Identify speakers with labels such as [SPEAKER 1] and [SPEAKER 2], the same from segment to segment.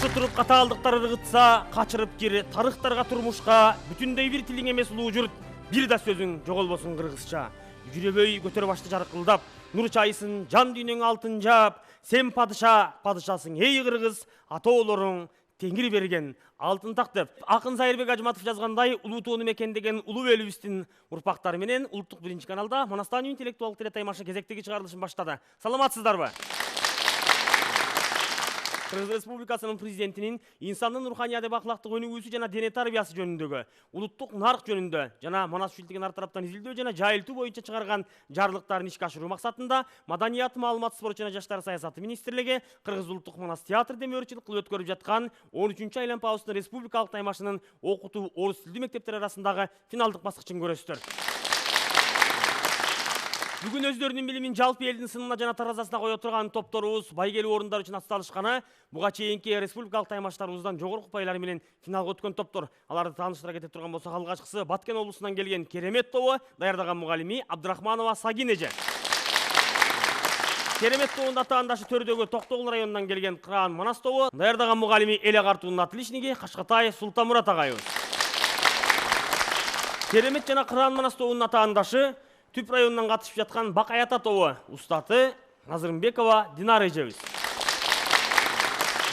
[SPEAKER 1] Каршы туруп катаалдыктар ыргытса, качырып кири тарыхтарга турмушка, бүтүндөй бир тилиң эмес улуу журт, бир да сөзүң жоголбосун кыргызча. Жүрөбөй көтөрө башты жаркылдап, нур чайсын жан дүйнөң алтын жаап, сен падыша, падышасың эй кыргыз, атоолоруң теңир берген алтын так деп. Акын Зайырбек Ажматов жазгандай, улуу тоону мекендеген улуу элибиздин урпактары менен улуттук биринчи каналда Манастан интеллектуалдык телетаймашы кезектеги чыгарылышын баштады. Саламатсыздарбы? Кыргыз Республикасынын президентинин инсандын руханиятып ахлактык өнүгүүсү жана дене тарбиясы жөнүндөгү, улуттук нарк жөнүндө жана Манас ушинтиген ар тараптан изилдөө жана жайылтуу боюнча чыгарган жарлыктарын ишке ашыруу максатында Маданият, маалымат, спорт жана жаштар саясаты министрлиги Кыргыз улуттук Манас театр демөөрчүлүк кылып өткөрүп жаткан 13-чу айланпабыздын республикалык таймашынын окутуу орус тилдүү мектептер арасындагы финалдык баскычын көрөсүздөр. Бүгүн өздөрүнүн билимин жалпы элдин сынына жана таразасына кое турган топторубуз байгелүү орундар үчүн атталышканы, буга чейинки республикалык таймаштарыбыздан жогорку упайлар менен финалга өткөн топтор. Аларды тааныштыра кете турган болсок, алгачкысы Баткен облусунан келген Керемет тобу, даярдаган мугалими Абдрахманова Сагин эже. Керемет тобунун атаандашы Төрдөгү Токтогул районунан келген Кыран Манас тобу, даярдаган мугалими Эле Картуунун отличниги Кашкатай Султанмурат агайыбыз. Керемет жана Кыран Манас тобунун атаандашы Түп районунан катышып жаткан Бакаята тобу, устаты Назырымбекова Динара эжебиз.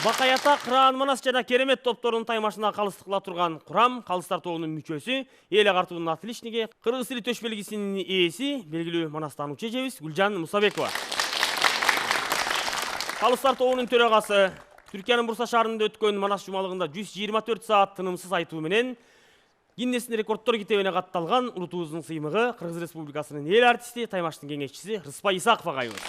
[SPEAKER 1] Бакаята, Кыран Манас жана Керемет топторунун таймашына калыстык кыла турган курам калыстар тобунун мүчөсү, Эле Картуунун отличниги, кыргыз тили төш белгисинин ээси, белгилүү манастануучу эжебиз Гүлжан Мусабекова. Калыстар тобунун төрагасы, Түркиянын Бурса шаарында өткөн Манас жумалыгында 124 саат тынымсыз айтуу менен Гиннестин рекордтор китебине катталган улутубуздун сыймыгы Кыргыз Республикасынын эл артисти, таймаштын кеңешчиси Рыспай Исаков агайыбыз.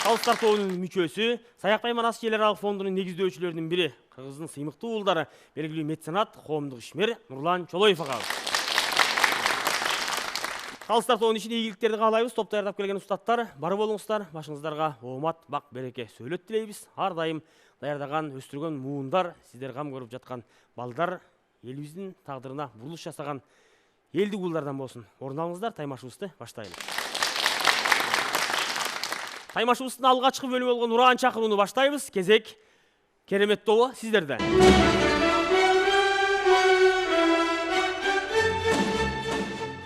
[SPEAKER 1] Калыстар тобунун мүчөсү, Саякбай Манас Жээлералык фондунун негиздөөчүлөрүнүн бири, Кыргыздын сыймыктуу уулдары, белгилүү меценат, коомдук ишмер Нурлан Чолоев агабыз. Калыстар тобунун ишине ийгиликтерди каалайбыз. Топ даярдап келген устаттар, бар болуңуздар, башыңыздарга оомат, бак, береке сөөлөт тилейбиз. Ар дайым даярдаган, өстүргөн муундар, сиздер кам көрүп жаткан балдар элибиздин тагдырына бурулуш жасаган элдик уулдардан болсун. Орун алыңыздар, таймашыбызды баштайлы. Таймашыбыздын алгачкы бөлүмү болгон Ураан чакырууну баштайбыз. Кезек Керемет тобу сиздерде.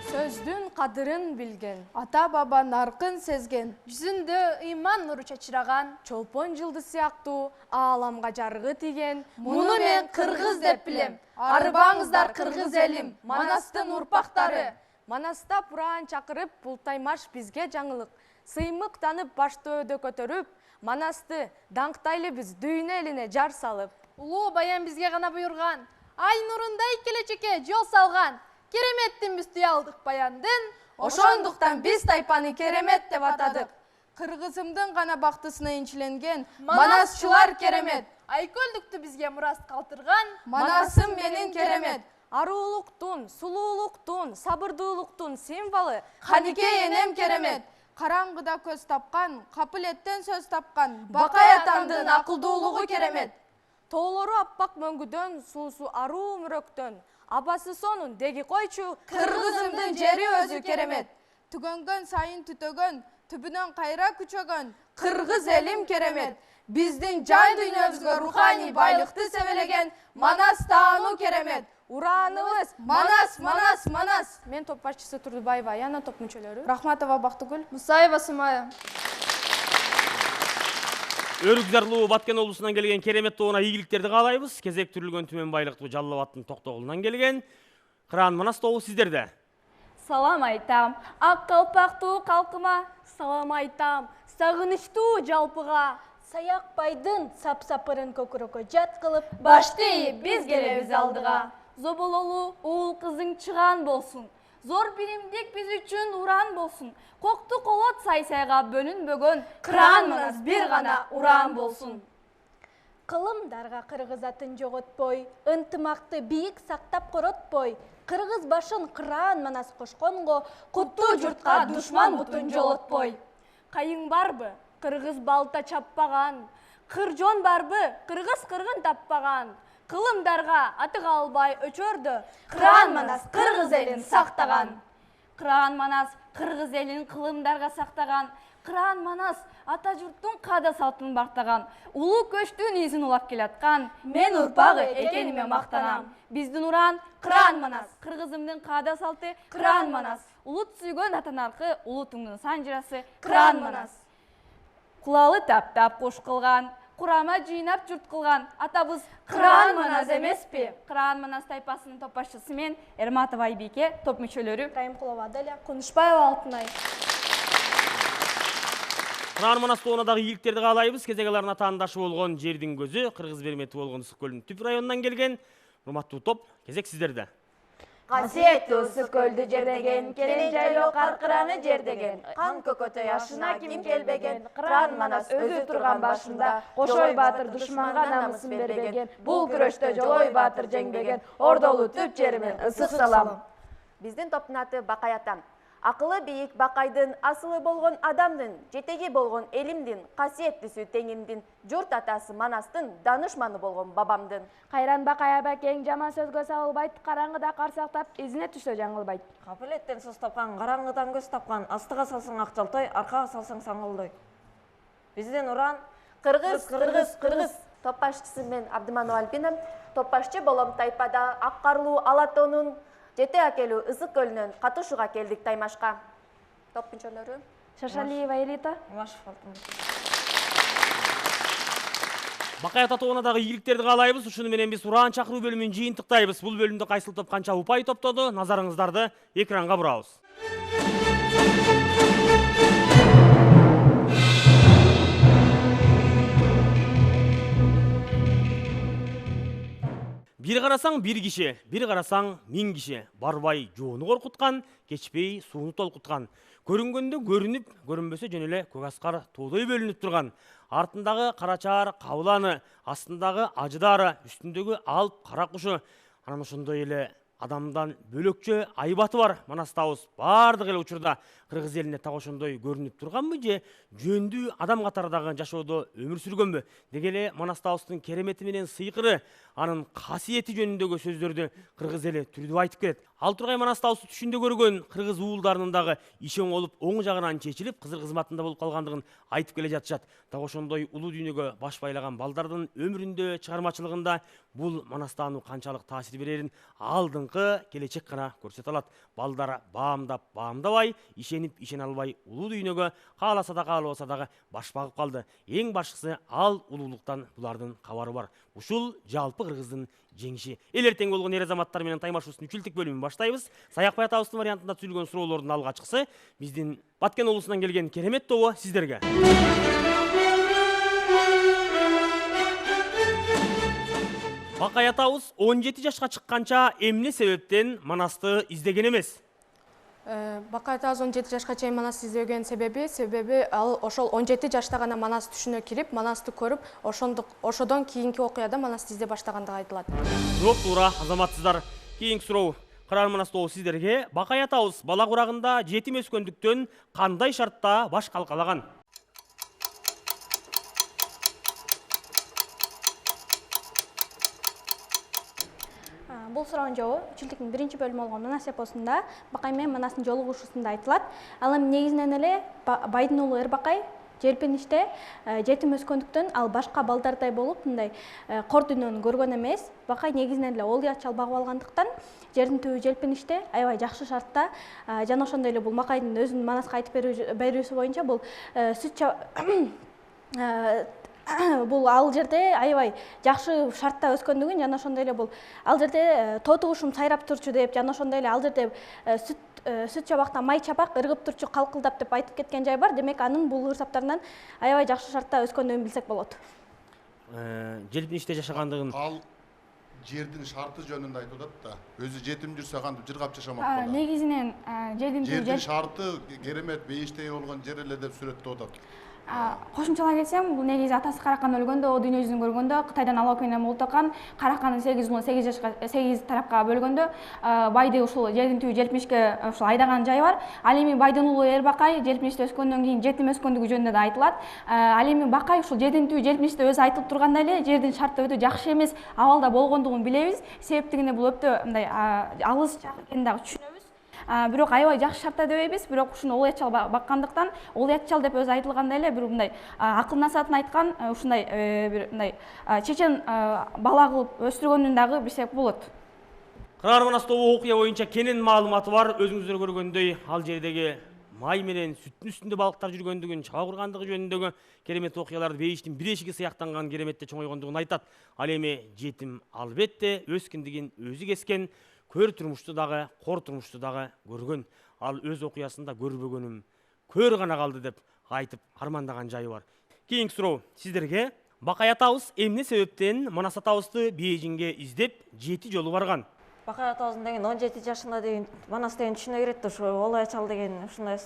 [SPEAKER 2] Сөздүн кадырын билген, ата баба наркын сезген, жүзүндө ыйман нуру чачыраган, чолпон жылдыз сыяктуу ааламга жарыгы тийген, муну мен кыргыз деп билем. Арбаңыздар кыргыз элим, Манастын урпактары. Манаста Ураан чакырып, бул таймаш бизге жаңылык. Сыймык танып башты өдө көтөрүп, Манасты даңктайлы биз дүйнө элине жар салып.
[SPEAKER 3] Улуу баян бизге гана буйрган, ай нурундай келечекке жол салган. Кереметтин биз туялдык баяндын,
[SPEAKER 2] Ошондуктан биз тайпаны Керемет деп атадык. Кыргызымдын гана бактысына инчиленген Манасчылар Керемет.
[SPEAKER 3] Айкөлдүктү бизге мурас калтырган,
[SPEAKER 2] Манасым менин Керемет. Арулуктун, сулуулуктун, сабырдуулуктун символу Ханикей энем Керемет. Караңгыда көз тапкан, капылеттен сөз тапкан Бакаятамдын акылдуулугу Керемет. Тоолору аппак мөңгүдөн, суусу аруу мүрөктөн, абасы сонун деги койчу Кыргызымдын жери өзү Керемет. Түгөнгөн сайын түтөгөн, түбүнөн кайра күчөгөн Кыргыз элим Керемет. Биздин жан дүйнөбүзгө руханий байлыкты себелеген Манас таану Керемет. Урааныбыз Манас, Манас, Манас. Мен топ башчысы Турдубаева Аяна, топ мүчөлөрү Рахматова Бактыгүл,
[SPEAKER 3] Мусаева Сумая.
[SPEAKER 1] Өрүк зарлуу Баткен облусунан келген Керемет тобуна ийгиликтерди каалайбыз. Кезек түрүлгөн түмөн байлыктуу Жалал Абадтын Токтогулунан келген Кыран Манас тобу сиздерде.
[SPEAKER 4] Салам айтам, ак калпактуу калкыма. Салам айтам, сагынычтуу жалпыга. Саякбайдын сап-сапырын көкүрөккө жат кылып, башты ийип биз келебиз алдыга. Зобололуу уул кызың чыган болсун. Зор биримдик биз үчүн уран болсун. Кокту колот сай-сайга бөлүнбөгөн, Кыран Манас бир гана уран болсун. Кылымдарга кыргыз атын жоготпой, ынтымакты бийик сактап коротпой, кыргыз башын Кыран Манас кошконго, куттуу журтка душман бутун жолотпой. Кайың барбы, кыргыз балта чаппаган, кыржон барбы, кыргыз кыргын таппаган. Кылымдарга аты калбай өчөрдү, Кыран Манас кыргыз элин сактаган. Кыран Манас кыргыз элин кылымдарга сактаган, Кыран Манас ата журттун каада салтын бактаган, улуу көчтүн изин улап келаткан. Мен урпагы экениме мактанам. Биздин уран Кыран Манас, кыргызымдын каада салты Кыран Манас. Улут сүйгөн атанаркы, улутуңдун санжырасы Кыран Манас. Кулалы таптап кош кылган, курама жыйнап журт кылган атабыз Кыран Манас эмеспи? Кыран Манас тайпасынын топбашчысы мен Эрматова Айбике, топ мүчөлөрү
[SPEAKER 3] Райымкулова Аделя, Кунушбаева Алтынай.
[SPEAKER 1] Кыран Манас тоонадагы ийгиликтерди каалайбыз. Кезегелерин атаандашы болгон жердин көзү, кыргыз бермети болгон Ысык көлдүн Түп районунан келген. Урматтуу топ, кезек сиздерде.
[SPEAKER 5] Касиеттүү Ысык көлдү жердеген, келин жайлоо каркыраны жердеген, кан көкөтөй ашына ким келбеген, Кыран Манас өзү турган башында, Кошой баатыр душманга намысын бербеген, бул күрөштө Жолой баатыр жеңбеген, Ордолу Түп жеримен ысык салам. Биздин топтун аты Бакай атам. Акылы бийик Бакайдын, асылы болгон адамдын, жетеги болгон элимдин, касиеттүүсү теңимдин, журт атасы Манастын, данышманы болгон бабамдын.
[SPEAKER 6] Кайран Бакай абакең жаман сөзгө сабылбайт, караңгыда карсактап, изине түшсө жаңылбайт.
[SPEAKER 5] Капылеттен сөз тапкан, караңгыдан көз тапкан, астыга салсаң акчалтой, аркага салсаң саңылдой. Биздин уран кыргыз, кыргыз, кыргыз. Топ башчысы мен Абдыманова Альбина, топ башчы болом тайпада, ак карлуу Алатонун жете акелүү Ысык көлүнөн катышууга келдик таймашка. Топ мүчөлөрү
[SPEAKER 6] Шашалиева Элита,
[SPEAKER 1] Бакай ата тоонадагы ийгиликтерди каалайбыз. Ушуну менен биз уран чакыруу бөлүмүн жыйынтыктайбыз. Бул бөлүмдө кайсыл топ канча упай топтоду? Назарыңыздарды экранга бурабыз. Бир карасаң бир киши, бир карасаң 1000 киши. Барбай жоону коркуткан, кечпей сууну толкуткан. Көрүнгөндө көрүнүп, көрүнбөсө жөн эле көк аскар тоодой бөлүнүп турган. Артындагы карачаар кабыланы, астындагы ажыдары, үстүндөгү алып кара кушу. Анан ошондой эле адамдан бөлөкчө айбаты бар Манастабыз бардык эле учурда кыргыз элине так ошондой көрүнүп турганбы же жөндүү адам катардагы жашоодо өмүр сүргөнбү? Деги эле Манастабыздын керемети менен сыйкыры, анын касиети жөнүндөгү сөздөрдү кыргыз эли түрдүп айтып келет. Ал тургай Манастабызды түшүндө көргөн кыргыз уулдарынын дагы ишең болуп, оң жагынан чечилип, кызыр кызматында болуп калгандыгын айтып келе жатышат. Так ошондой улуу дүйнөгө баш байлаган балдардын өмүрүндө, чыгармачылыгында бул Манастаану канчалык таасир берерин алдыңкы келечек гана көрсөтө алат. Балдар баамдабай, ишенип ишене албай улуу дүйнөгө кааласа да каалабаса дагы баш багып калды. Эң башкысы ал улуулуктан булардын кабары бар. Ушул жалпы кыргыздын жеңиши. Эл эртең болгон эр азаматтар менен таймашуусунун 3 жылдык бөлүмүн баштайбыз. Саякбай атабыздын вариантында түзүлгөн суроолордун алгачкысы биздин Баткен облусунан келген керемет тобу сиздерге. Бакай атабыз 17 жашка чыкканча эмне себептен Манасты издеген эмес?
[SPEAKER 2] Бакай атабыз 17 жашка чейин Манасты издеген себеби ал ошол 17 жашта гана Манас түшүнө кирип, Манасты көрүп, ошодон кийинки окуяда Манасты изде баштагандыгы айтылат.
[SPEAKER 1] Жооп туура, азаматсыздар. Кийинки суроо. Кыран Манас тобу сиздерге. Бакай атабыз бала курагында жетим өскөндүктөн кандай шартта баш калкалаган?
[SPEAKER 6] Бул суроонун жообу 3 жылдыктын 1 бөлүмү болгон Манас эпосунда Бакай менен Манастын жолугушуусунда айтылат. Ал эми негизинен эле байдын уулу Эрбакай желпиниште жетим өскөндүктөн ал башка балдардай болуп, мындай кор дүйнөнү көргөн эмес. Бакай негизинен эле ол ячал багып алгандыктан жердин түбү желпиниште аябай жакшы шартта. Жана ошондой эле бул Бакайдын өзүнүн Манаска айтып берүүсү боюнча бул сүт бул ал жерде аябай жакшы шартта өскөндүгүн, жана ошондой эле бул ал жерде тотугушум сайрап турчу деп, жана ошондой эле ал жерде сүт чабакта май чабак ыргып турчу калкылдап деп айтып кеткен жай бар. Демек анын бул ырсаптарынан аябай жакшы шартта өскөндүгүн билсек болот.
[SPEAKER 1] Желпиниште жашагандыгын
[SPEAKER 7] ал жердин шарты жөнүндө айтып атат да. Өзү жетим жүрсө кантип жыргап жашамак болот.
[SPEAKER 6] Негизинен
[SPEAKER 7] жердин шарты керемет бейиштей болгон жер эле деп сүрөттөп атат.
[SPEAKER 6] Кошумчалай кетсем, бул негизи атасы Каракан өлгөндө, о дүйнө жүзүн көргөндө Кытайдан алып келген Молтокан Караканды 8 улун 8 тарапка бөлгөндө байды ушул жердин түбү желпинишке ушул айдаган жай бар. Ал эми байдын уулу Эрбакай желпиниште өскөндөн кийин жетим өскөндүгү жөнүндө да айтылат. Ал эми Бакай ушул жердин түбү желпиниште өзү айтылып тургандай эле жердин шарты өтө жакшы эмес абалда болгондугун билебиз. Себептигине бул өтө мындай алыс жак экенин дагы түшүнөбүз. бирок аябай жакшы шартта дебейбиз, бирок ушуну уятчал баккандыктан, уятчал деп өзү айтылгандай эле бир мындай акыл насаатын айткан, ушундай бир мындай чечен бала кылып өстүргөндүн дагы бир себеби болот.
[SPEAKER 1] Кыраар Манас тобу окуя боюнча кенен маалыматы бар. Өзүңүздөр көргөндөй, ал жердеги май менен сүттүн үстүндө балыктар жүргөндүгүн, чаба кургандыгы жөнүндөгү керемет окуяларды бейиштин бир эшиги сыяктанган кереметте чоңойгондугун айтат. Ал эми жетим албетте өз киндигин өзү кескен, көр турмушту дагы, кор турмушту дагы көргөн. Ал өз окуясында көрбөгөнүм көр гана калды деп айтып армандаган жайы бар. Кийинки суроо сиздерге: Бакай атабыз эмне себептен Манас атабызды Бейжиңге издеп 7 жолу барган?
[SPEAKER 5] Бакай атабыздын деген 17 жашында деген Манас деген түшүнө кирет да, ушу Олоячал деген ушундай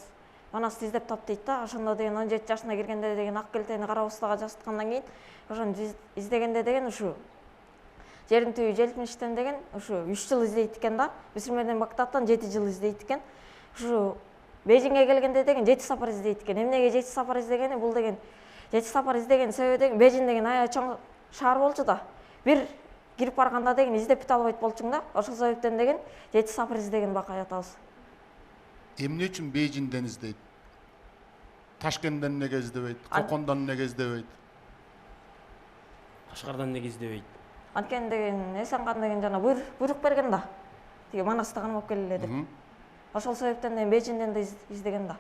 [SPEAKER 5] Манасты издеп тап дейт да. Ошондо деген 17 жашына киргенде деген ак келтени кара устага жасаткандан кийин ошону издегенде деген ушу жердин түбү желпиништен деген ушу 3 жыл издейт экен да. Бисирмеден Бактаттан 7 жыл издейт экен. Ушу Бейжиңге келгенде деген 7 сапар издейт экен. Эмнеге 7 сапар издегени? Бул деген 7 сапар издеген себеби деген Бейжиң деген аябай чоң шаар болчу да. Бир кирип барганда деген издеп бите албайт болчуң да. Ошол себептен деген 7 сапар издеген Бакай атабыз.
[SPEAKER 7] Эмне үчүн Бейжиңден издейт? Ташкенттен неге издебейт? Кокондан неге издебейт?
[SPEAKER 1] Кашкардан неге издебейт?
[SPEAKER 5] Анткени деген Эсенкан деген жана буйрук берген да. Тиги Манасты кармап келеле деп. Ошол себептен деген Бейжиңден да издеген да.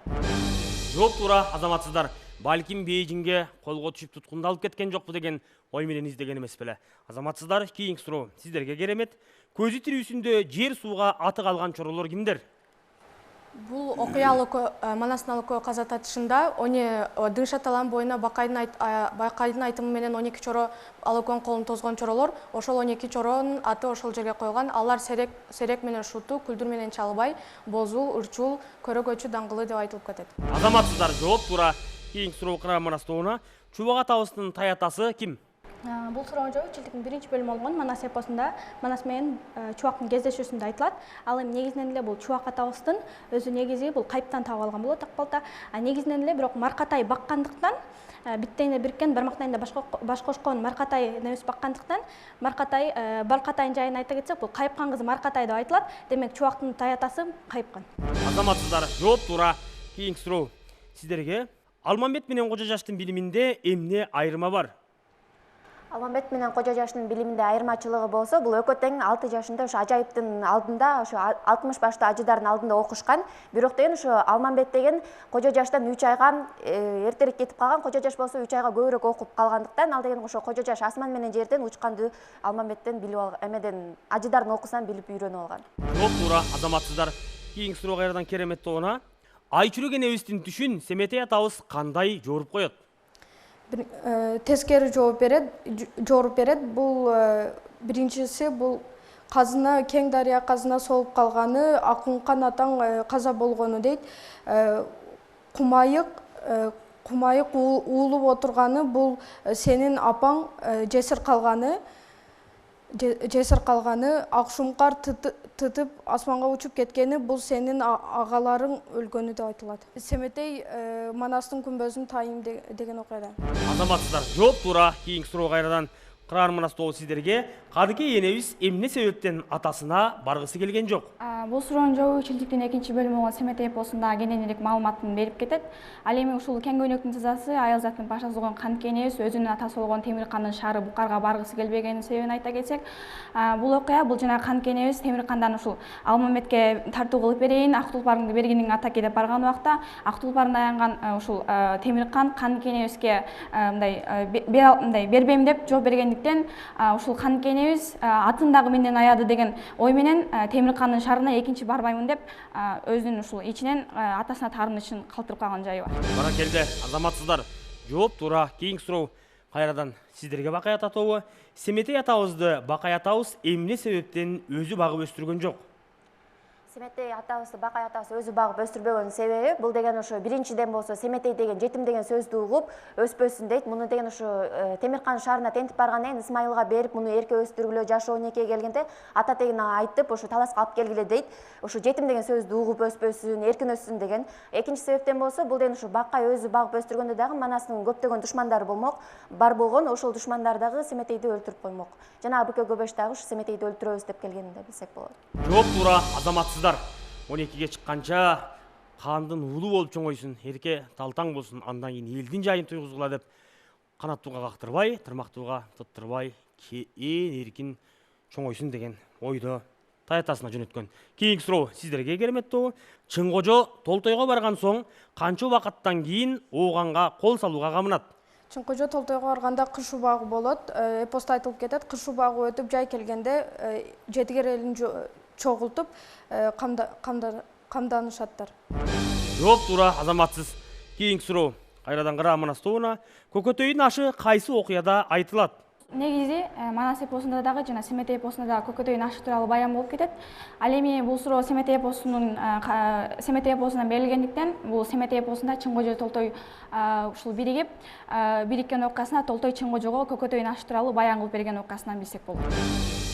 [SPEAKER 1] Жооп туура, азаматсыздар. Балким Бейжиңге колго түшүп туткундалып кеткен жокпу деген ой менен издеген эмес беле. Азаматсыздар, кийинки суроо сиздерге керемет. Көзү тирүүсүндө жер сууга аты калган чоролор кимдер?
[SPEAKER 2] Бул окуялык Манастын алыкөө каза татышында Дыңша талан боюна Бакайдын айтымы менен 12 чоро алыкөөнүн колун тозгон чоролор, ошол 12 чоронун аты ошол жерге койгон. Алар Серек менен Шуту, Күлдүр менен Чалыбай, Бозул, Үрчул, Көрөгөчү даңгылы деп айтылып кетет.
[SPEAKER 1] Азаматсыздар, жооп туура. Кийинки суроо Кыраар Манас тобуна: Чубак атабыздын тай атасы ким?
[SPEAKER 6] Бул суроонун жообу Чилтиктин 1-бөлүмү болгон Манас эпосунда Манас менен Чубактын кездешүүсүндө айтылат. Ал эми негизинен эле бул Чубак атабыздын өзү негизи бул кайыптан таап алган болот акбалта. Негизинен эле бирок Маркатай баккандыктан, биттейине бириккен бармактайында баш кошкон Маркатай небес баккандыктан, Баркатайдын жайын айта кетсек, бул Кайыпкан кызы Маркатай деп айтылат. Демек Чубактын тай атасы Кайыпкан.
[SPEAKER 1] Азаматсыздар, жооп туура. Кийинки суроо сиздерге: Алмамбет менен Кожо Жаштын билиминде эмне айырма бар?
[SPEAKER 8] Алмамбет менен Кожо Жаштын билиминде айырмачылыгы болсо, бул экөө тең 6 жашында ошо ажайыптын алдында, ошо 60 баштуу ажыдардын алдында окушкан. Бирок деген ошо Алмамбет деген Кожо Жаштан 3 айга эртерээк кетип калган. Кожо Жаш болсо 3 айга көбүрөөк окуп калгандыктан, ал деген ошо Кожо Жаш асман менен жерден учканды Алмамбеттен билип алган, эмеден ажыдардын окуусунан билип үйрөнүп алган.
[SPEAKER 1] Жооп туура, азаматсыздар. Кийинки суроо кайрадан керемет тобуна: Айчүрөк энебиздин түшүн Семетей атабыз кандай жоруп коет?
[SPEAKER 2] Тескери жооп берет. Бул биринчиси бул казына Кең дарыя казына солуп калганы, Акункан атаң каза болгону дейт. Кумайык уулуп отурганы, бул сенин апаң жесир калганы, Акшумкар тытып асманга учуп кеткени, бул сенин агаларың өлгөнү деп айтылат. Семетей Манастын күмбөзүн тайым деген окуядан.
[SPEAKER 1] Азаматсыздар, жооп туура. Кийинки суроо кайрадан Кыраар Манас тобу сиздерге: Кадыкей энебиз эмне себептен атасына баргысы келген жок?
[SPEAKER 6] Бул суроонун жообу Чилтиктин 2-бөлүмү болгон Семетей эпосунда кененирээк маалыматын берип кетет. Ал эми ушул Кең Көйнөктүн тызасы Аялзаттын башасы болгон Каныкей энебиз өзүнүн атасы болгон Темиркандын шаары Букарга баргысы келбегенин себебин айта кетсек, бул окуя бул жана Каныкей энебиз Темиркандан ушул Алмамбетке тартуу кылып берейин, ак тулпарыңды бергиниң атаке деп барган убакта, ак тулпарын аянган ушул Темиркан Каныкей энебизге мындай бербейм деп жооп бергендиктен, ушул Каныкей энебиз атын дагы менден аяды деген ой менен Темиркандын шаарына экинчи барбаймын деп өзүнүн ушул ичинен атасына таарынычын калтырып калган жайы бар.
[SPEAKER 1] Баракелде, азаматсыздар, жооп туура. Кийинки суроо кайрадан сиздерге Бакай ата тобу: Семетей атабызды Бакай атабыз эмне себептен өзү багып өстүргөн жок?
[SPEAKER 8] Семетей атабызды Бакай атабыз өзү багып өстүрбөгөн себеби, бул деген ошо биринчиден болсо Семетей деген жетим деген сөздү угуп өспөсүн дейт. Муну деген ошо Темиркан шаарына тентип баргандан кийин Исмайылга берип, муну эрке өстүргүлө, жашы 12-ге келгенде ата тегин айтып, ошо таласка алып келгиле дейт. Ошо жетим деген сөздү угуп өспөсүн, эркин өссүн деген. Экинчи себептен болсо, бул деген ошо Бакай өзү багып өстүргөндө дагы Манастын көптөгөн душмандары бар болгон, ошол душмандар дагы Семетейди өлтүрүп коймок. Жана Абыке Көбөш дагы ушу Семетейди өлтүрөбүз деп келгенин да билсек болот.
[SPEAKER 1] Жооп туура, азаматсыздар. 12-ге чыкканча кандын улуу болуп чоңойсун, эрке талтаң болсун, андан кийин элдин жайын туйгузгула деп канаттууга кактырбай, тырмактууга тыттырбай, ээн эркин чоңойсун деген ойдо таятасына жөнөткөн. Кийинки суроо сиздерге кереметтүү. Чын кожо Толтойго барган соң канча убакыттан кийин ооганга кол салууга камынат?
[SPEAKER 2] Чын кожо Толтойго барганда кыш убагы болот. Эпоста айтылып кетет, кыш убагы өтүп жай келгенде жетигер элин чогултуп камданышаттар.
[SPEAKER 1] Жооп туура, азаматсыз. Кийинки суроо кайрадан кара Манас тобуна. Көкөтөйдүн ашы кайсы окуяда айтылат?
[SPEAKER 6] Негизи Манас эпосунда дагы жана Семетей эпосунда дагы көкөтөйдүн ашы тууралуу баян болуп кетет. Ал эми бул суроо Семетей эпосунан берилгендиктен, бул Семетей эпосунда Чын кожо Толтой ушул бириккен окуясына Толтой Чын кожого көкөтөйдүн ашы тууралуу баян кылып берген окуясынан билсек болот.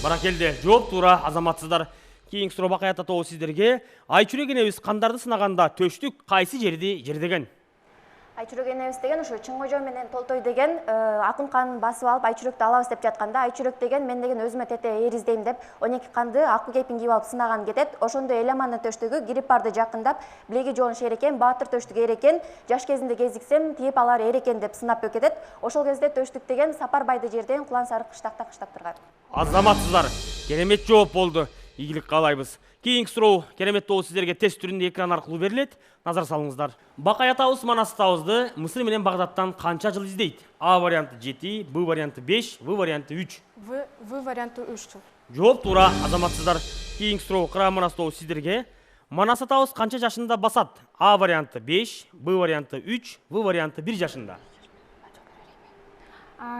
[SPEAKER 1] Баракелде, жооп туура, азаматсыздар. Кийинки суроо Бакаят тобу сиздерге. Айчүрек энебиз кандарды сынаганда төштүк кайсы жерди жердеген?
[SPEAKER 8] Айчүрек энебиз деген ушу Чын кожо менен Толтой деген акын канын басып алып Айчүрөктү алабыз деп жатканда, Айчүрек деген мен деген өзүмө тете эр издейм деп 12 канды акы кепин кийип алып сынаган кетет. Ошондо Эламанын төштүгү кирип барды жакындап, билеги жоон шер экен, баатыр төштүк эр экен, жаш кезинде кезиксем тиип алар эр экен деп сынап өкетет. Ошол кезде төштүк деген Сапар байды жерден Кулан Сарык кыштакта кыштап турган.
[SPEAKER 1] Азаматсыздар, керемет жооп болду. Ийгилик каалайбыз. Кийинки суроо керемет тобу сиздерге тест түрүндө экран аркылуу берилет. Назар салыңыздар. Бакаят атабыз Манас атабызды Мысыр менен Багдадтан канча жыл издейт? А варианты 7, Б варианты 5, В варианты 3.
[SPEAKER 2] В варианты 3 жыл.
[SPEAKER 1] Жооп туура, азаматсыздар. Кийинки суроо кара Манас тобу сиздерге. Манас атабыз канча жашында басат? А варианты 5, Б варианты 3, В варианты 1 жашында.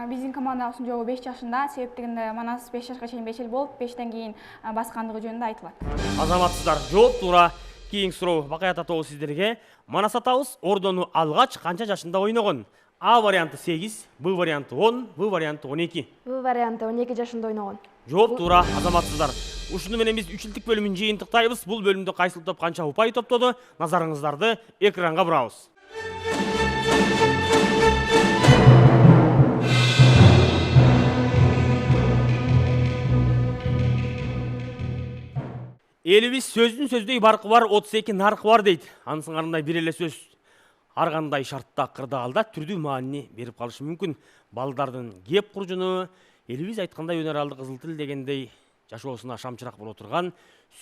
[SPEAKER 6] Биздин командабыздын жообу 5 жашында, себептигинде Манас 5 жашка чейин 5 жыл болуп, 5тен кийин баскандыгы жөнүндө айтылат.
[SPEAKER 1] Азаматсыздар, жооп туура. Кийинки суроо Бакаят тобу сиздерге. Манас атабыз ордону алгач канча жашында ойногон? А варианты 8, Б варианты 10, В варианты 12.
[SPEAKER 5] В варианты 12 жашында ойногон.
[SPEAKER 1] Жооп туура, азаматсыздар. Ушуну менен биз 3-жылдык бөлүмүн жыйынтыктайбыз. Бул бөлүмдө кайсыл топ канча упай топтоду? Назарыңыздарды экранга бурабыз. Элибиз сөздүн сөздөй баркы бар, 32 наркы бар дейт. Анысың арындай бир эле сөз ар кандай шартта кырдаалда түрдүү маанини берип калышы мүмкүн. Балдардын кеп куржуну, элибиз айткандай өнөр кызыл тил дегендей жашоосуна шамчырак боло турган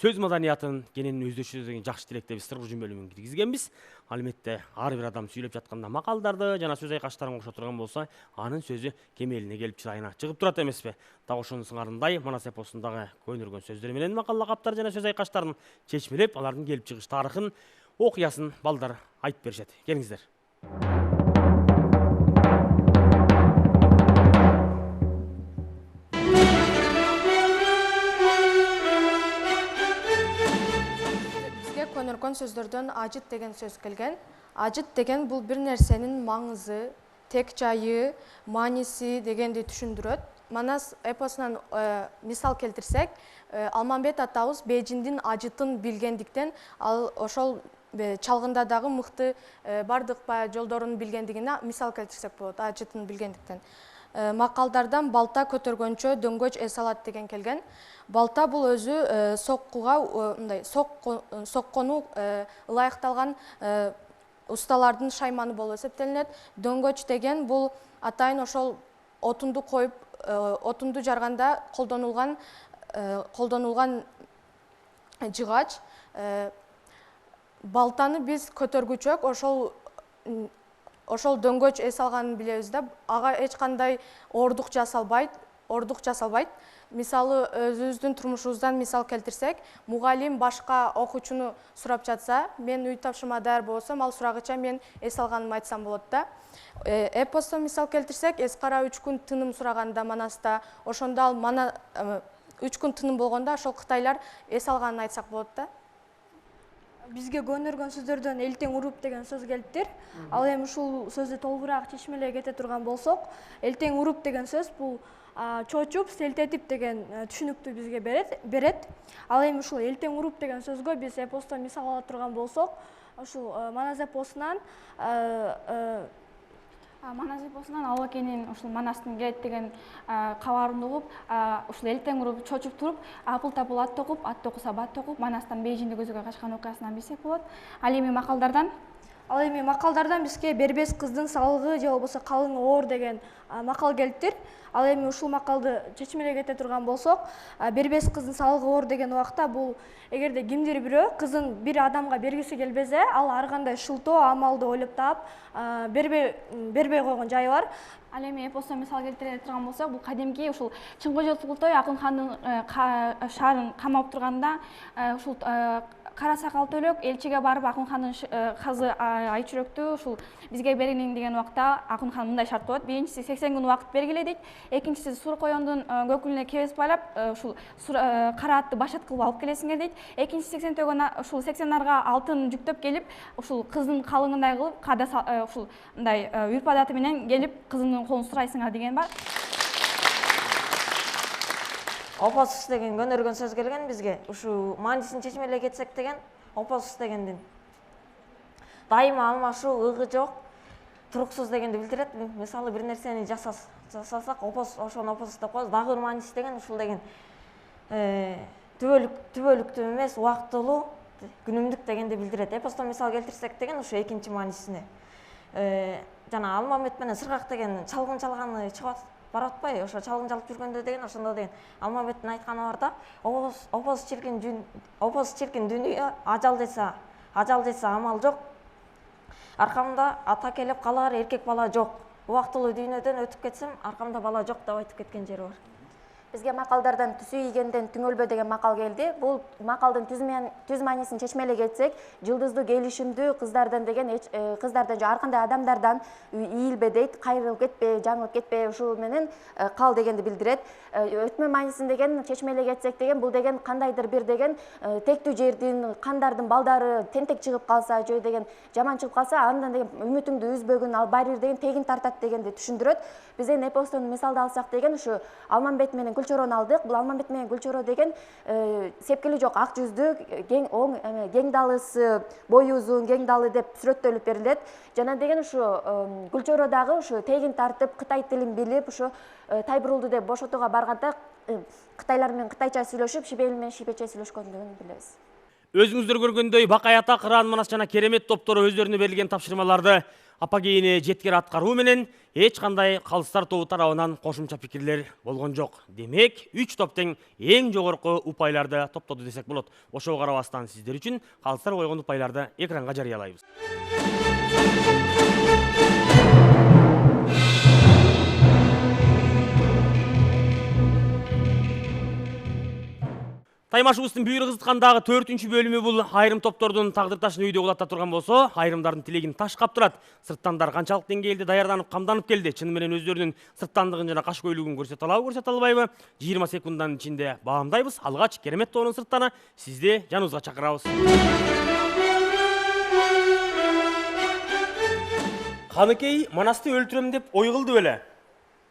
[SPEAKER 1] сөз маданиятын кенен өздөшү деген жакшы тилекте биз сыр бөлүмүн киргизгенбиз. Ал эметте ар бир адам сүйлөп жатканда макалдарды жана сөз айкаштарын кошо турган болсо, анын сөзү кемелине келип чырайына чыгып турат эмеспи? Дагы ошонун сыңарындай Манас эпосундагы көйнөргөн сөздөр менен макал лакаптар жана сөз айкаштарын чечмелеп, алардын келип чыгыш тарыхын, окуясын балдар айтып беришет. Келиңиздер.
[SPEAKER 2] Көнөргөн сөздөрдөн ажыт деген сөз келген. Ажыт деген бул бир нерсенин маңызы, тек жайы, мааниси дегенди түшүндүрөт. Манас эпосунан мисал келтирсек, Алмамбет атабыз Бейжиндин ажытын билгендиктен, ал ошол чалгында дагы мыкты бардык жолдорун билгендигине мисал келтирсек болот, ажытын билгендиктен. Макалдардан балта көтөргөнчө дөңгөч эс алат деген келген. Балта бул өзү соккону ылайыкталган усталардын шайманы болуп эсептелинет. Дөңгөч деген бул атайын ошол отунду коюп, отунду жарганда колдонулган жыгач. Балтаны биз көтөргүчөк, ошол дөңгөч эс алганын билебиз да, ага эч кандай ордук жасалбайт. Мисалы өзүбүздүн турмушубуздан мисал келтирсек, мугалим башка окуучуну сурап жатса, мен үй тапшырма даяр болсом, ал сурагыча мен эс алганымды айтсам болот да. Эпосто мисал келтирсек, эс кара 3 күн тыным сураганда Манаста, ошондо ал 3 күн тыным болгондо ошол кытайлар эс алганын айтсак болот да.
[SPEAKER 4] Бизге көнөргөн сөздөрдөн элтең уруп деген сөз келиптир. Ал эми ушул сөздү толугураак чечмелей кете турган болсок, элтең уруп деген сөз бул чочуп, селтетип деген түшүнүктү бизге берет. Ал эми ушул элтең уруп деген сөзгө биз эпосто мисал ала турган болсок, ушул Манас эпосунан
[SPEAKER 6] Манас эпосунан ал экенин ушул Манастын келет деген кабарын угуп, ушул элтең уруп чочуп туруп, апыл тапыл ат токуса бат токуп, Манастан Бейжиңди көзгө качкан окуясынан билсек болот. Ал эми макалдардан бизге Бербес кыздын салыгы же болбосо калың оор деген макал келиптир. Ал эми ушул макалды чечмелей кете турган болсок, Бербес кыздын салыгы оор деген убакта бул эгерде кимдир бирөө кызын бир адамга бергиси келбесе, ал ар кандай шылтоо амалды ойлоп таап бербей койгон жайы бар. Ал эми эпостон мисал келтире турган болсок, бул кадимки ушул Чыңгыжыл Султой Акын хандын шаарын камап турганда ушул кара сакал төлөк элчиге барып Акын хандын кызы Айчүрөктү ушул бизге бергин деген убакта Акын хан мындай шарт коет. Биринчиси 80 күн убакыт бергиле дейт. Экинчиси Сур коёндун көкүлүнө кебес байлап, ушул кара атты башат кылып алып келесиңер дейт. Экинчи 80 төгөн ушул 80 нарга алтын жүктөп келип, ушул кыздын калыңындай кылып, када ушул мындай үрп адаты менен келип кызынын колун сурайсыңар деген бар.
[SPEAKER 5] Опасыз деген көнөргөн сөз келген бизге. Ушу маанисин чечмелей кетсек деген опасыз дегендин дайыма алмашуу, ыгы жок, туруксуз дегенди билдирет. Мисалы бир нерсени жасасак, ошону опасыз деп коебуз. Дагы мааниси деген ушул деген түбөлүктүү эмес, убактылуу, күнүмдүк дегенди билдирет. Эпостон мисал келтирсек деген ушу экинчи маанисине. Жана Алмамбет менен Сыргак деген чалгын чалганы чыгып барып атпайбы? Ошо чалгын чалып жүргөндө деген ошондо деген Алмамбеттин айтканы бар да, опоз чиркин дүйнө, ажал жайса амал жок. Аркамда ата келип калар эркек бала жок. Убактылуу дүйнөдөн өтүп кетсем, аркамда бала жок деп айтып кеткен жери бар.
[SPEAKER 8] Бизге макалдардан түсү ийгенден түңөлбө деген макал келди. Бул макалдын түз маанисин чечмелей кетсек, жылдыздуу келишимдүү кыздардан деген кыздардан же ар кандай адамдардан ийилбе дейт, кайрылып кетпе, жаңылып кетпе, ушул менен кал дегенди билдирет. Өтмө маанисин деген чечмелей кетсек деген, бул деген кандайдыр бир деген тектүү жердин, кандардын балдары тентек чыгып калса же деген жаман чыгып калса, андан деген үмүтүңдү үзбөгүн, ал баары бир деген тегин тартат дегенди түшүндүрөт. Биз эми эпостон мисалды алсак деген ушу Алмамбет менен Гүлчорону алдык. Бул Алмамбет менен Гүлчоро деген сепкили жок, ак жүздүү, кең далысы, бою узун, кең далы деп сүрөттөлүп берилет. Жана деген ушу Гүлчоро дагы ушу тегин тартып, кытай тилин билип, ушу Тайбурулду деп бошотууга барганда кытайлар менен кытайча сүйлөшүп, шибел менен шибече сүйлөшкөндүгүн билебиз.
[SPEAKER 1] Өзүңүздөр көргөндөй Бакай Ата, Кыран Манас жана Керемет топтору өздөрүнө берилген тапшырмаларды апагейине жеткер аткаруу менен эч кандай калыстар тобу тарабынан кошумча пикирлер болгон жок. Демек, 3 топтун эң жогорку упайларды топтоду десек болот. Ошого карабастан сиздер үчүн калыстар койгон упайларды экранга жарыялайбыз. Таймашыбыздын бүйүрү кызыткандагы 4-чү бөлүмү бул айрым топтордун тагдырташын үйдө улатта турган болсо, айрымдардын тилегин таш каптырат. Сырттандар канчалык деңгээлде даярданып, камданып келди. Чыны менен өздөрүнүн сырттандыгын жана кашкөйлүгүн көрсөтө алабы, көрсөтө албайбы? 20 секунданын ичинде баамдайбыз. Алгач Керемет тобунун сырттаны сизди жаныбызга чакырабыз. Каныкей Манасты өлтүрөм деп ой кылды беле?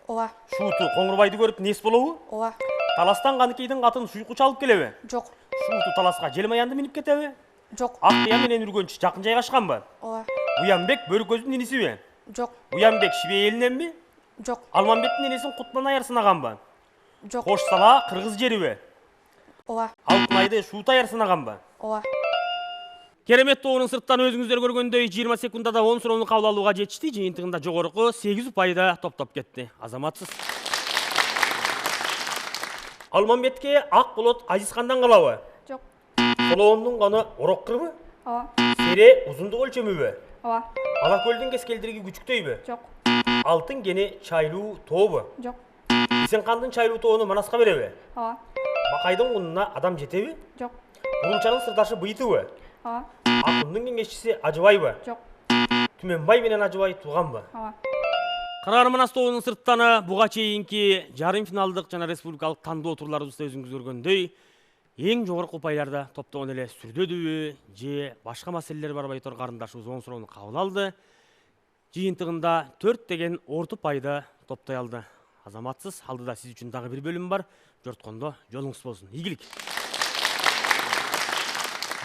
[SPEAKER 2] Ооба.
[SPEAKER 1] Шууту Коңурбайды көрүп нес болобу?
[SPEAKER 2] Ооба.
[SPEAKER 1] Таластан Каныкейдин катын суйку чалып келеби?
[SPEAKER 2] Жок.
[SPEAKER 1] Шууту таласка Желмаянды минип кетеби?
[SPEAKER 2] Жок.
[SPEAKER 1] Акыя менен үргөнчү жакын жайгашканбы?
[SPEAKER 2] Ооба.
[SPEAKER 1] Уянбек Бөркөздүн инисиби?
[SPEAKER 2] Жок.
[SPEAKER 1] Уянбек Шибей элиненби?
[SPEAKER 2] Жок.
[SPEAKER 1] Алмамбеттин энесин Кутман аяр сынаганбы?
[SPEAKER 2] Жок.
[SPEAKER 1] Кош сала кыргыз жериби?
[SPEAKER 2] Ооба.
[SPEAKER 1] Алтынайды Шуут аяр сынаганбы?
[SPEAKER 2] Ооба.
[SPEAKER 1] Керемет тобунун сырттан өзүңүздөр көргөндөй 20 секундада 10 суроону кабыл алууга жетишти. Жыйынтыгында жогорку 8 упайда топтоп кетти. Азаматсыз. Алмамбетке ак болот Азизхандан калабы?
[SPEAKER 6] Жок.
[SPEAKER 1] Солоондун кону орок кырбы?
[SPEAKER 6] Ооба.
[SPEAKER 1] Сере узундук өлчөмүбү?
[SPEAKER 6] Ооба.
[SPEAKER 1] Ала көлдүн кескелдириги күчүктөйбү?
[SPEAKER 6] Жок.
[SPEAKER 1] Алтын кени чайлуу тообу?
[SPEAKER 6] Жок.
[SPEAKER 1] Исенкандын чайлуу тоону Манаска береби?
[SPEAKER 6] Ооба.
[SPEAKER 1] Бакайдын кунуна адам жетеби?
[SPEAKER 6] Жок.
[SPEAKER 1] Бурулчанын сырдашы Быйтыбы?
[SPEAKER 6] Ооба.
[SPEAKER 1] Акындын кеңешчиси Ажыбайбы?
[SPEAKER 6] Жок.
[SPEAKER 1] Түмөнбай менен Ажыбай тууганбы?
[SPEAKER 6] Ооба.
[SPEAKER 1] Кыран Манас тобунун сырттаны буга чейинки жарым финалдык жана республикалык тандоо турларыбызда өзүңүз көргөндөй эң жогорку упайларда топтогон эле сүрдөдүбү же башка маселелер барбай тур карындашыбыз 10 суроону кабыл алды. Жыйынтыгында 4 деген орто пайда топтой алды. Азаматсыз, алдыда сиз үчүн дагы бир бөлүм бар. Жорткондо жолуңуз болсун. Ийгилик.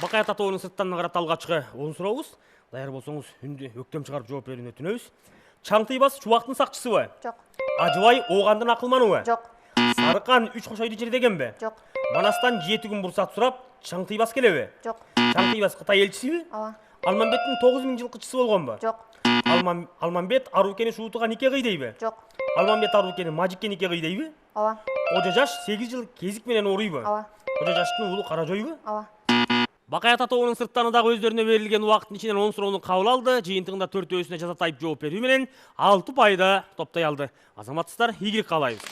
[SPEAKER 1] Бакай Ата тобунун сырттан карата алгачкы 10 сурообуз. Даяр болсоңуз үндү өктөм чыгарып жооп берүүнү өтүнөбүз. Чаңтыйбас чубактын сакчысыбы?
[SPEAKER 8] Жок.
[SPEAKER 1] Ажыбай оогандын акылманыбы?
[SPEAKER 8] Жок.
[SPEAKER 1] Сарыкан 3 кошойду жердегенби?
[SPEAKER 8] Жок.
[SPEAKER 1] Манастан 7 күн бурсат сурап, Чаңтыйбас келеби?
[SPEAKER 8] Жок.
[SPEAKER 1] Чаңтыйбас Кытай элчисиби?
[SPEAKER 8] Ооба.
[SPEAKER 1] Алмамбеттин 9000 жылкычысы болгонбу?
[SPEAKER 8] Жок.
[SPEAKER 1] Алмамбет Арукени шуутуга нике кыйдайбы?
[SPEAKER 8] Жок.
[SPEAKER 1] Алмамбет Арукени Мажикке нике кыйдайбы?
[SPEAKER 8] Ооба.
[SPEAKER 1] Кожо жаш 8 жыл кезик менен ооруйбу?
[SPEAKER 8] Ооба.
[SPEAKER 1] Кожо жаштын уулу Каражойбу?
[SPEAKER 8] Ооба.
[SPEAKER 1] Бакай ата тобунун сырттаны дагы өздөрүнө берилген убакыттын ичинен 10 суроону кабыл алды. Жыйынтыгында 4-өөсүнө жазатайып жооп берүү менен 6 пайда топтой алды. Азаматсыздар, ийгилик каалайбыз.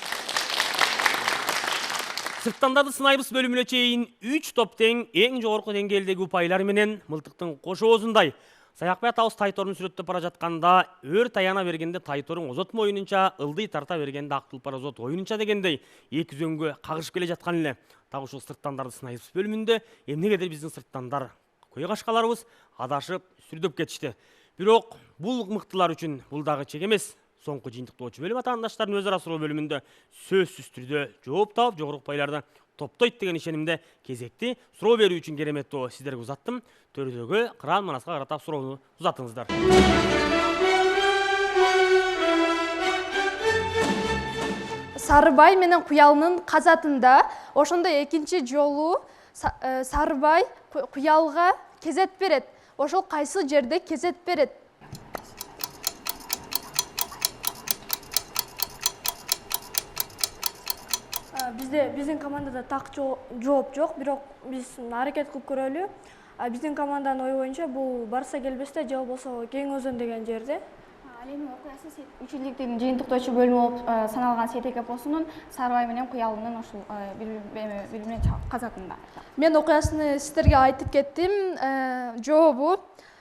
[SPEAKER 1] Сырттандарды сынайбыз бөлүмүнө чейин 3 топ тең эң жогорку деңгээлдеги упайлар менен мылтыктын кошоозундай. Саякбай атабыз тайторун сүрөттөп бара жатканда өр таяна бергенде тайторун озотмо оюнунча, ылдый тарта бергенде актылпар озот оюнунча дегендей эки үзөңгө кагышып келе жаткан эле. Так ушул сырттандарды сынайбыз бөлүмүндө эмнегедир биздин сырттандар кой кашкаларыбыз адашып сүрдөп кетишти. Бирок бул мыктылар үчүн бул дагы чек эмес. Соңку жыйынтыктоочу бөлүм атаандаштардын өз ара суроо бөлүмүндө сөзсүз түрдө жооп таап жогорку упайларды топтойт деген ишенимде кезекти суроо берүү үчүн керемет тобу сиздерге узаттым. Төрүдөгү Кыран Манаска карата суроону узатыңыздар.
[SPEAKER 3] Сарыбай менен Куялынын казатында ошондой экинчи жолу Сарыбай Куялга кезет берет. Ошол кайсы жерде кезет берет?
[SPEAKER 6] Биздин командада так жооп жок, бирок биз аракет кылып көрөлү. Биздин команданын ою боюнча бул барса келбесте же болбосо Кең Өзөн деген жерде.
[SPEAKER 4] Ал эми окуясы үчүлдүктүн жыйынтыктоочу бөлүмү болуп саналган Сетек эпосунун Сарыбай менен Куялынын ушул бири менен казатында.
[SPEAKER 3] Мен окуясыны сиздерге айтып кеттим. Жообу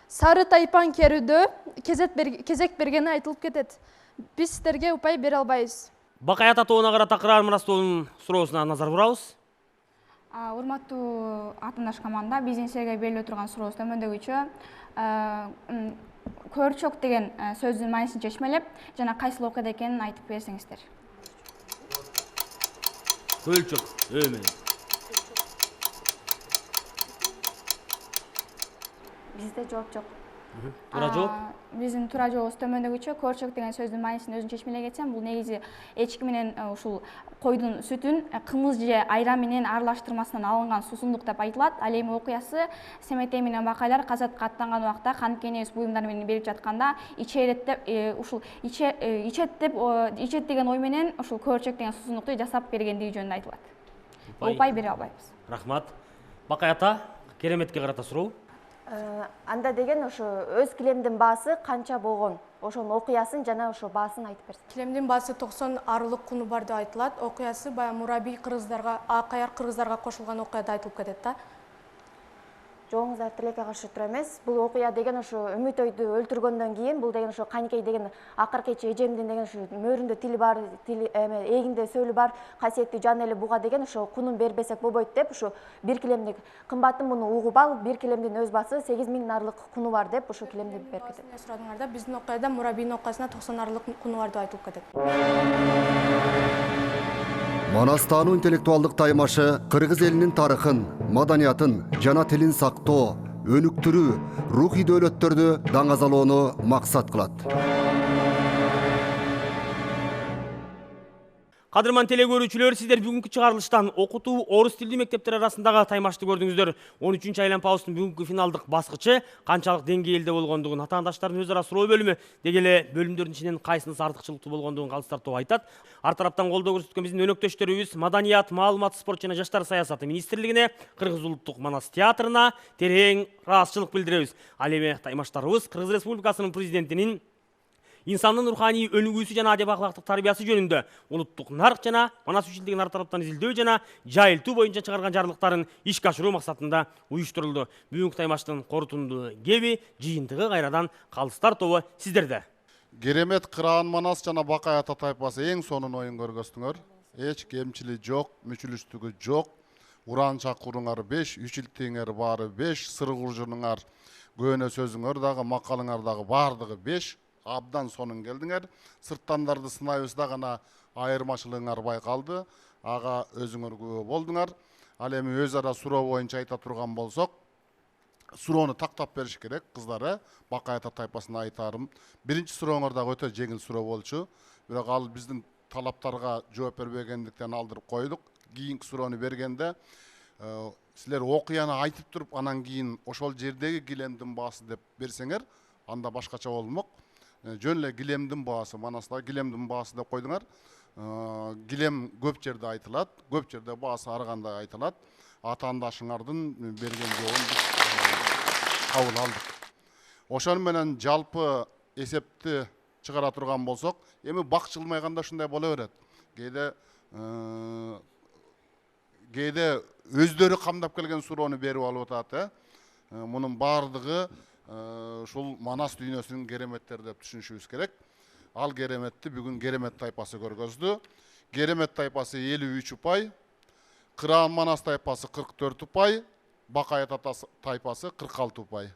[SPEAKER 3] Сары Тайпан керүүдө кезек бергени айтылып кетет. Биз сиздерге упай бере албайбыз.
[SPEAKER 1] Бакай ата тобуна карата Кыран Манастын суроосуна назар бурабыз.
[SPEAKER 4] Урматтуу атындаш команда, биздин силерге берилип турган сурообуз төмөндөгүчө. Көрчөк деген сөздүн маанисин чечмелеп жана кайсыл окуяда экенин айтып берсеңиздер.
[SPEAKER 1] Көлчөк менен.
[SPEAKER 8] Бизде жооп жок.
[SPEAKER 1] Туура жооп.
[SPEAKER 4] Биздин туура жообубуз төмөндөгүчө. Көрчөк деген сөздүн маанисин өзүн чечмелей кетсем, бул негизи эчки менен ушул койдун сүтүн кымыз же айран менен аралаштырмасынан алынган суусундук деп айтылат. Ал эми окуясы Семетей менен Бакайлар казатка аттанган убакта канткен буюмдар менен берип жатканда ичет деген ой менен ушул көрчөк деген суусундукту жасап бергендиги жөнүндө айтылат. Упай бере албайбыз.
[SPEAKER 1] Рахмат. Бакай ата, кереметке карата суроо.
[SPEAKER 8] Анда деген ошо өз килемдин баасы канча болгон? Ошонун окуясын жана ошо баасын айтып берсин.
[SPEAKER 2] Килемдин баасы 90 арылык куну бар деп айтылат. Окуясы бая мурабий кыргыздарга, акаяр кыргыздарга кошулган окуяда айтылып кетет да.
[SPEAKER 8] Жооңуздар тилекке каршы тура эмес. Бул окуя деген ошо Үмүтөйдү өлтүргөндөн кийин, бул деген ошо Каникей деген акыркычы эжемдин деген ошо мөрүндө тили бар, эгинде сөөлү бар, касиеттүү жан эли буга деген ошо кунун бербесек болбойт деп, ошо бир килемдик кымбатын муну угуп ал, бир килемдин өз баасы 8000 арылык куну бар деп, ошо килемди берип кетет.
[SPEAKER 2] Сурадыңарда биздин окуяда мурабийдин окуясына 90 арылык куну бар деп айтылып кетет.
[SPEAKER 9] Манастануу интеллектуалдык таймашы кыргыз элинин тарыхын, маданиятын жана тилин сактоо, өнүктүрүү, рухий дөөлөттөрдү даңазалоону максат кылат.
[SPEAKER 1] Кадырман теле көрүүчүлөр, сиздер бүгүнкү чыгарылыштан окутуу орус тилдүү мектептер арасындагы таймашты көрдүңүздөр. 13-чү айланпабыздын бүгүнкү финалдык баскычы канчалык деңгээлде болгондугун атаандаштардын өз ара суроо бөлүмү деги эле бөлүмдөрдүн ичинен кайсынысы артыкчылыктуу болгондугун калыстар тобу айтат. Ар тараптан колдоо көрсөткөн биздин өнөктөштөрүбүз Маданият, маалымат, спорт жана жаштар саясаты министрлигине, Кыргыз улуттук Манас театрына терең ыраазычылык билдиребиз. Ал эми таймаштарыбыз Кыргыз Республикасынын президентинин инсандын руханий өнүгүүсү жана адеп акылактык тарбиясы жөнүндө улуттук нарк жана Манас үчүлдүгүн ар тараптан изилдөө жана жайылтуу боюнча чыгарган жарлыктарын ишке ашыруу максатында уюштурулду. Бүгүнкү таймаштын корутундуу кеби жыйынтыгы кайрадан калыстар тобу сиздерде.
[SPEAKER 7] Керемет Кыран Манас жана Бакай ата тайпасы эң сонун оюн көргөздүңөр. Эч кемчилиги жок, мүчүлүштүгү жок. Уран чакырууңар 5, үчүлтүңөр баары 5, сыргуржунуңар, көөнө сөзүңөр дагы, макалыңар дагы баардыгы 5. Абдан сонун келдиңер. Сырттандарды сынайбызда гана айырмачылыгыңар байкалды. Ага өзүңөр күбө болдуңар. Ал эми өз ара суроо боюнча айта турган болсок, суроону тактап бериш керек кыздары. Бакай ата тайпасына айтарым. Биринчи сурооңор дагы өтө жеңил суроо болчу. Бирок ал биздин талаптарга жооп бербегендиктен алдырып койдук. Кийинки суроону бергенде силер окуяны айтып туруп анан кийин ошол жердеги килемдин баасы деп берсеңер, анда башкача болмок. Жөн эле килемдин баасы, Манаста килемдин баасы деп койдуңар. Килем көп жерде айтылат, көп жерде баасы ар кандай айтылат. Атаандашыңардын берген жообун биз кабыл алдык. Ошону менен жалпы эсепти чыгара турган болсок, эми бак жылмайганда ушундай боло берет. Кээде өздөрү камдап келген суроону берип алып атат. Мунун баардыгы ушул Манас дүйнөсүнүн кереметтери деп түшүнүшүбүз керек. Ал кереметти бүгүн Керемет тайпасы көргөздү. Керемет тайпасы 53 упай, Кыран Манас тайпасы 44 упай, Бакай ата тайпасы 46 упай.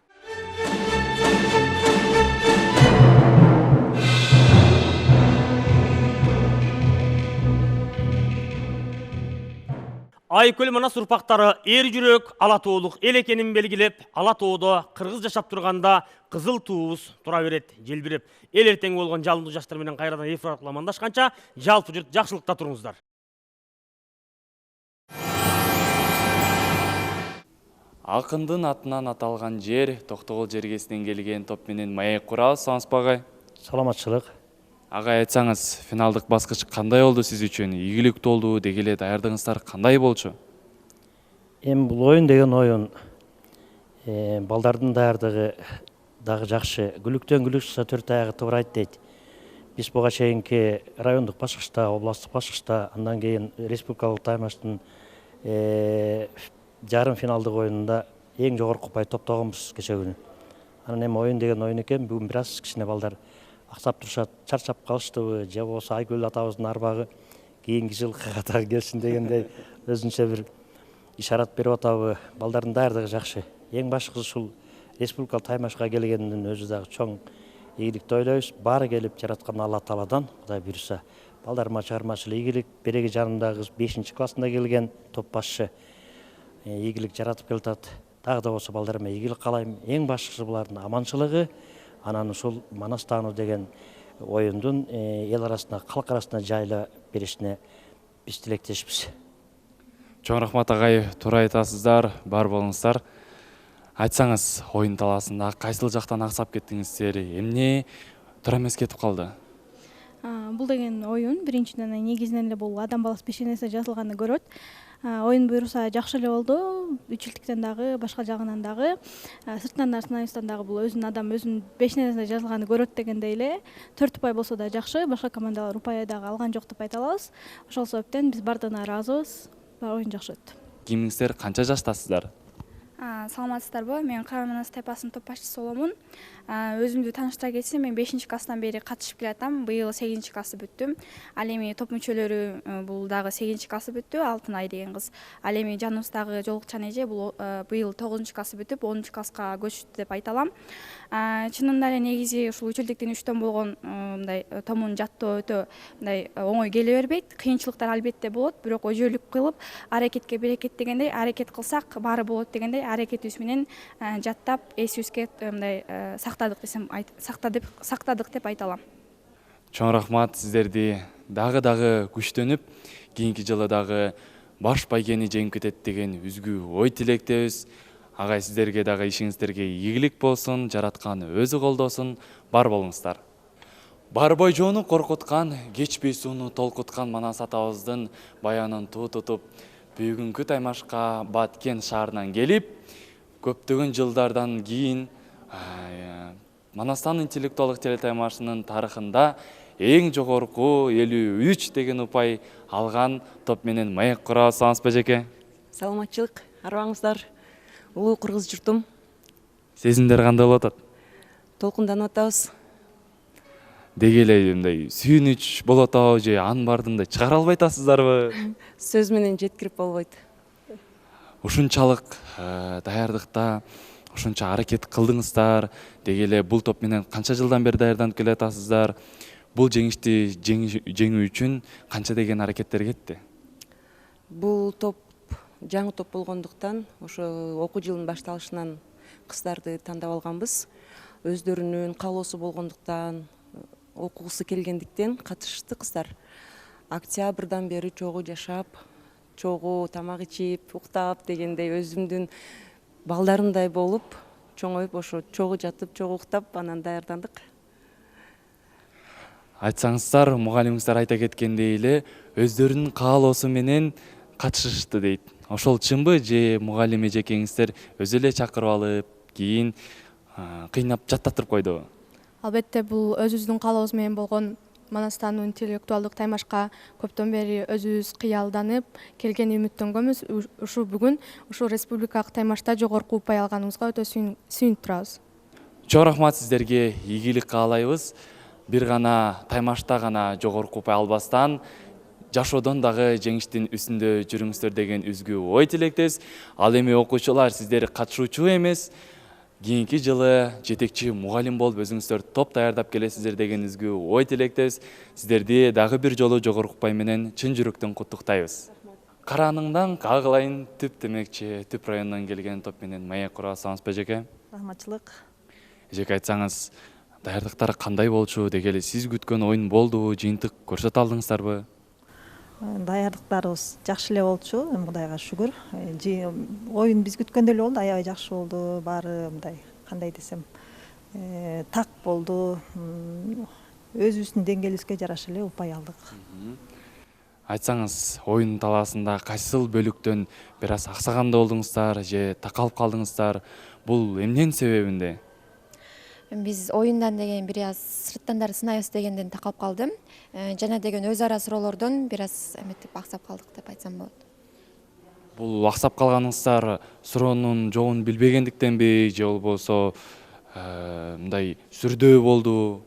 [SPEAKER 1] Айкөл Манас урпактары эр жүрөк ала тоолук эл экенин белгилеп, ала тоодо кыргыз жашап турганда кызыл туубуз тура берет, желбиреп. Эл эртең болгон жалындуу жаштар менен кайрадан эфир аркылуу амандашканча, жалпы журт жакшылыкта туруңуздар.
[SPEAKER 10] Акындын атынан аталган жер Токтогул жергесинен келген топ менен маек курабыз. Саламатсызбы?
[SPEAKER 11] Саламатчылык.
[SPEAKER 10] Агай, айтсаңыз, финалдык баскыч кандай болду сиз үчүн? Ийгиликтүү болду, деги эле даярдыгыңыздар кандай болчу?
[SPEAKER 11] Эми бул оюн деген оюн балдардын даярдыгы дагы жакшы. Күлүктөн күлүк чыкса 4 аягы тыбырайт дейт. Биз буга чейинки райондук баскычта, областтык баскычта, андан кийин республикалык таймаштын жарым финалдык оюнунда эң жогорку упай топтогонбуз кече күнү. Анан эми оюн деген оюн экен, бүгүн бир аз кичине балдар аксап турушат, чарчап калыштыбы, же болбосо Айкөл атабыздын арбагы кийинки жылкы катары келсин дегендей өзүнчө бир ишарат берип атабы. Балдардын даярдыгы жакшы. Эң башкысы ушул республикалык таймашка келгендин өзү дагы чоң ийгиликти ойлойбуз. Баары келип жараткан Алла Тааладан, Кудай буйруса. Балдарыма чыгармачылык ийгилик, береги жанымдагы кыз 5-классында келген топ башчы ийгилик жаратып келатат. Дагы да болсо балдарыма ийгилик каалайм. Эң башкысы булардын аманчылыгы. Анан ушул Манас таану деген оюндун эл арасына, калк арасына жайла беришине биз тилектешпиз.
[SPEAKER 10] Чоң рахмат агай, туура айтасыздар, бар болуңуздар. Айтсаңыз, оюн талаасында кайсыл жактан аксап кеттиңиздер? Эмне туура эмес кетип калды?
[SPEAKER 6] Бул деген оюн биринчиден негизинен эле бул адам баласы пешенесине жазылганды көрөт. Оюн буйруса жакшы эле болду. Үчүлтүктөн дагы, башка жагынан дагы, сыртынан да сынайбыздан дагы бул адам өзүнүн пешенесине жазылганды көрөт дегендей эле. 4 упай болсо да жакшы, башка командалар упай дагы алган жок деп айта алабыз. Ошол себептен биз бардыгына ыраазыбыз. Оюн жакшы өттү.
[SPEAKER 10] Кимиңиздер канча жаштасыздар?
[SPEAKER 12] Саламатсыздарбы? Мен Кыран Манас тайпасынын топ башчысы боломун. Өзүмдү тааныштыра кетсем, мен 5-класстан бери катышып келатам. Быйыл 8-классты бүттүм. Ал эми топ мүчөлөрү бул дагы 8-класты бүттү, Алтынай деген кыз. Ал эми жаныбыздагы Жолукчан эже бул быйыл 9-класты бүтүп, 10-класска көчтү деп айта алам. Чынында эле негизи ушул үчүлдүктүн 3төн болгон мындай томун жаттоо өтө мындай оңой келе бербейт. Кыйынчылыктар албетте болот, бирок өжөлүк кылып, аракетке берекет дегендей, аракет кылсак баары болот дегендей, аракетибиз менен жаттап, эсибизге мындай сактадык деп айта алам.
[SPEAKER 10] Чоң рахмат, сиздерди дагы күчтөнүп, кийинки жылы дагы баш байгени жеңип кетет деген үзгү ой тилектебиз. Агай, сиздерге дагы ишиңиздерге ийгилик болсун, жараткан өзү колдосун, бар болуңуздар. Барбой жоону коркуткан, кечпей сууну толкуткан Манас атабыздын баянын тутуп, бүгүнкү таймашка Баткен шаарынан келип, көптөгөн жылдардан кийин Манастан интеллектуалдык телетаймашынын тарыхында эң жогорку 53 деген упай алган топ менен маек курабыз. Саламатсызбы жеке?
[SPEAKER 13] Саламатчылык, арбаңыздар. Улуу кыргыз журтум.
[SPEAKER 10] Сезимдер кандай болуп атат?
[SPEAKER 13] Толкунданып атабыз.
[SPEAKER 10] Деги эле мындай сүйүнүч болуп атабы же анын бардында чыгара албай атасыздарбы?
[SPEAKER 13] Сөз менен жеткирип болбойт.
[SPEAKER 10] Ушунчалык даярдыкта, ушунча аракет кылдыңыздар. Деги эле бул топ менен канча жылдан бери даярданып келе атасыздар? Бул жеңишти жеңүү үчүн канча деген аракеттер кетти?
[SPEAKER 13] Бул топ жаңы топ болгондуктан ошо окуу жылынын башталышынан кыздарды тандап алганбыз. Өздөрүнүн каалоосу болгондуктан, окугусу келгендиктен катышты кыздар. Октябрдан бери чогуу жашап, чогуу тамак ичип, уктап дегендей өзүмдүн балдарымдай болуп, чоңоюп ошо чогуу жатып, чогуу уктап анан даярдандык.
[SPEAKER 10] Айтсаңыздар, мугалимиңиздер айта кеткендей эле өздөрүнүн каалоосу менен катышышты дейт. Ошол чынбы же мугалим эжекеңиздер өзү эле чакырып алып, кийин кыйнап жаттатып койдубу?
[SPEAKER 3] Албетте бул өзүбүздүн каалообуз менен болгон Манастандын интеллектуалдык таймашка көптөн бери өзүбүз кыялданып келген үмүттөнгөнбүз. Ушу бүгүн ушу республикалык таймашта жогорку упай алганыбызга өтө сүйүнүп турабыз.
[SPEAKER 10] Чоң рахмат сиздерге, ийгилик каалайбыз. Бир гана таймашта гана жогорку упай албастан, жашоодон дагы жеңиштин үстүндө жүрүңүздөр деген үзгү ой тилектебиз. Ал эми окуучулар, сиздер катышуучу эмес, кийинки жылы жетекчи мугалим болуп өзүңүздөр топ даярдап келесиздер деген үзгү ой тилектебиз. Сиздерди дагы бир жолу жогорку упай менен чын жүрөктөн куттуктайбыз. Карааныңдан Кагылайын түп демекчи түп районунан келген топ менен маек кура алсаңызбы эжеке?
[SPEAKER 14] Рахматчылык.
[SPEAKER 10] Эжеке, айтсаңыз, даярдыктар кандай болчу деги эле сиз күткөн оюн болдубу, жыйынтык көрсөтө алдыңыздарбы?
[SPEAKER 14] Даярдыктарыбыз жакшы эле болчу, Кудайга шүгүр. Оюн биз күткөндөй эле болду, аябай жакшы болду. Баары мындай, кандай десем, так болду. Өзүбүздүн деңгээлибизге жараша эле упай алдык.
[SPEAKER 10] Айтсаңыз, оюн талаасында кайсыл бөлүктөн бир аз аксаганда болдуңуздар же такалып калдыңыздар? Бул эмненин себебинде?
[SPEAKER 8] Биз оюндан деген бир аз сырттандар сынайбыз дегенден такалып калдым. Жана деген өз ара суроолордон бир аз эметип аксап калдык деп айтсам болот.
[SPEAKER 10] Бул аксап калганыңыздар суроонун жоогун билбегендиктенби же болбосо мындай сүрдөө болду?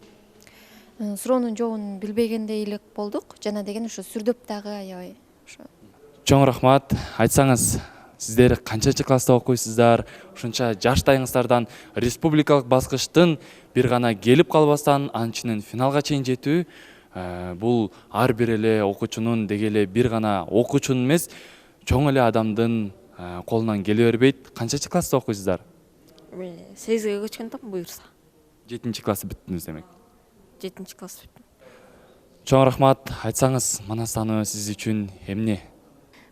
[SPEAKER 8] Суроонун жоогун билбегендей элек болдук. Жана деген ушу сүрдөп дагы аябай ошо.
[SPEAKER 10] Чоң рахмат. Айтсаңыз, сиздер канчанчы класста окуйсуздар? Ушунча жаштайыңыздардан республикалык баскычтын бир гана келип калбастан анчынын финалга чейин жетүү, бул ар бир эле окуучунун деги эле бир гана окуучунун эмес, чоң эле адамдын колунан келе бербейт. Канчанчы класста окуйсуздар?
[SPEAKER 15] 8-ге көчкөн топ буюрса.
[SPEAKER 10] 7-классы бүттүңүз демек.
[SPEAKER 15] 7-класс бүттүм.
[SPEAKER 10] Чоң рахмат. Айтсаңыз, Манастаны сиз үчүн эмне?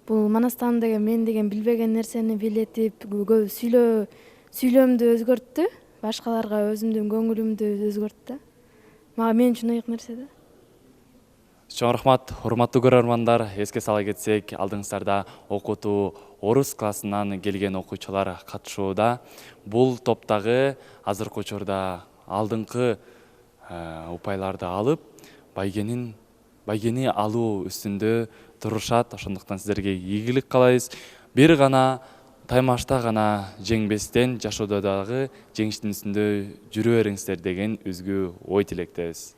[SPEAKER 3] Бул Манастан деген мен деген билбеген нерсени билетип, көп сүйлөөмдү өзгөрттү, башкаларга өзүмдүн көңүлүмдү өзгөрттү. Мага мен үчүн ыйык нерсе да.
[SPEAKER 10] Чоң рахмат, урматтуу көрөрмандар. Эске сала кетсек, алдыңыздарда окутуу орус классынан келген окуучулар катышууда. Бул топтагы азыркы учурда алдыңкы упайларды алып, байгени алуу үстүндө турушат. Ошондуктан сиздерге ийгилик каалайбыз. Бир гана таймашта гана жеңбестен, жашоодо дагы жеңиштин үстүндө жүрө бериңиздер деген үзгү ой тилектебиз.